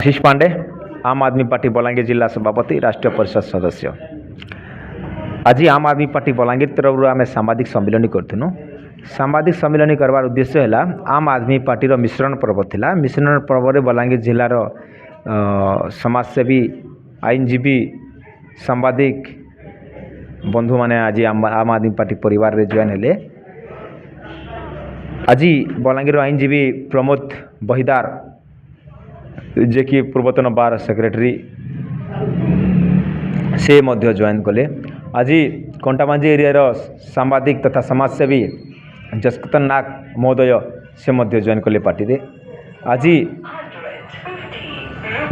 आशीष पांडे, आम आदमी पार्टी बलांगीर जिला सभापति, राष्ट्रीय परिषद सदस्य। आज आम आदमी पार्टी बलांगीर तरफ आम सांबादिक सम्मिलन करूँ। सांबादिक सम्मिलन करवार उद्देश्य है आम आदमी पार्टी मिश्रण पर्व थिला। मिश्रण पर्व में बलांगीर जिलार समाजसेवी, आईनजीवी, सांबादिक बंधु माने आज आम आदमी पार्टी परिवार रे जॉइन हेले। आज बलांगीर आईनजीवी प्रमोद बहिदार जे कि पूर्वतन बार सेक्रेटरी से मध्य जॉइन कले। आज कंटाबांजी एरिया सांबादिक तथा समाजसेवी जसकतन नाग महोदय से मध्य जॉइन कले पार्टी रे। आज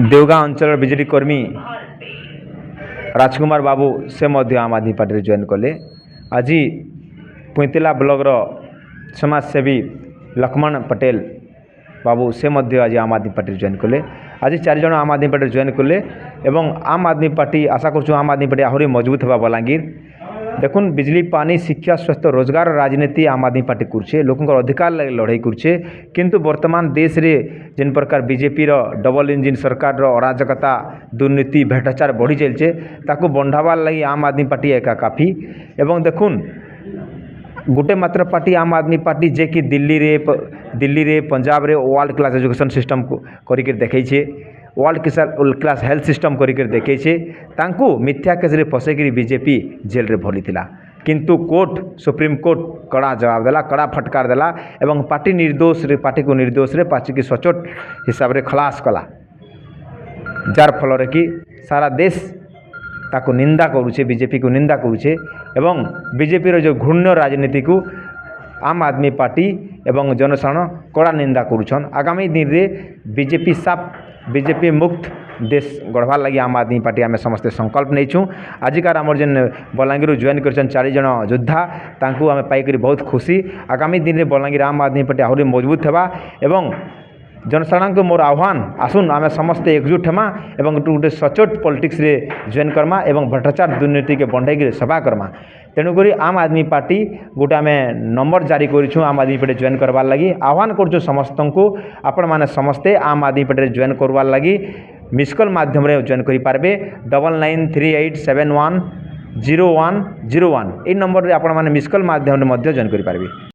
देवगाँ अंचल बीजेडी कर्मी राजकुमार बाबू से मध्य आम आदमी पार्टी रे जॉइन कले। आज पुईतिला ब्लॉक समाजसेवी लक्ष्मण पटेल बाबू से मध्य आज आम आदमी पार्टी जॉइन कले। आज 4 जन आम आदमी पार्टी जॉइन कले एवं आम आदमी पार्टी आशा करूँ आम आदमी पार्टी आहरी मजबूत होगा। बलांगीर देखुन बिजली, पानी, शिक्षा, स्वास्थ्य, रोजगार राजनीति आम आदमी पार्टी कुर्छे, लोकंर अधिकार लगे लड़ाई कुर्छे। किंतु वर्तमान देश रे जिन प्रकार बीजेपी रो डबल इंजिन सरकार रो अराजकता, दुर्नीति, भ्रष्टाचार बढ़ी चलছে ताकू बंधाबार लगी आम आदमी पार्टी एका काफी। एवं देखुन गोटे मात्र पार्टी आम आदमी पार्टी जे कि दिल्ली रे पंजाब रे वर्ल्ड क्लास एजुकेशन सिस्टम करिके देखैछे, वर्ल्ड क्लास हेल्थ सिस्टम करिके देखैछे। तांकू मिथ्या केस रे फसेकरी बीजेपी जेल रे भरी थिला। किंतु कोर्ट, सुप्रीम कोर्ट कड़ा जवाब देला, कड़ा फटकार देला एवं पार्टी निर्दोष रे, पार्टी को निर्दोष रे पार्टी की सचोट हिसाब रे खलास कला। जार फल रे कि सारा देश ताको निंदा करुचे, बीजेपी को निंदा करुचे एवं बीजेपी रो जो घृण्य राजनीति को आम आदमी पार्टी एवं जनसाधारण कड़ा निंदा करुछन। आगामी दिन रे बीजेपी मुक्त देश गढ़वार लगी आम आदमी पार्टी आम समस्ते संकल्प नहीं। आजिकार आमर जेन बलांगीर जॉइन कर 4 जन योद्धा तांकू आम पाइक बहुत खुशी। आगामी दिन में बलांगीर आम आदमी पार्टी आहरी मजबूत होगा एवं जनसाधारण को मोर आह्वान, आसुन आम समस्ते एकजुट हेमा एवं गोटे सचोट पॉलिटिक्स रे जॉइन करमा एवं भ्रष्टाचार दुर्नीति के बंधाई सभा करमा। तेणुक आम आदमी पार्टी गोटे आम नंबर जारी करूँ आम आदमी पार्टी जॉइन करवार लगी। आह्वान करूँ समस्त को, आपण मैंने समस्ते आम आदमी पार्टी जॉइन करवार लगी मिस कॉल माध्यम रे जॉइन करि पारबे। 9938710101 ए नंबर रे आपण मैंने मिस कॉल माध्यम रे जॉइन करि पारबे।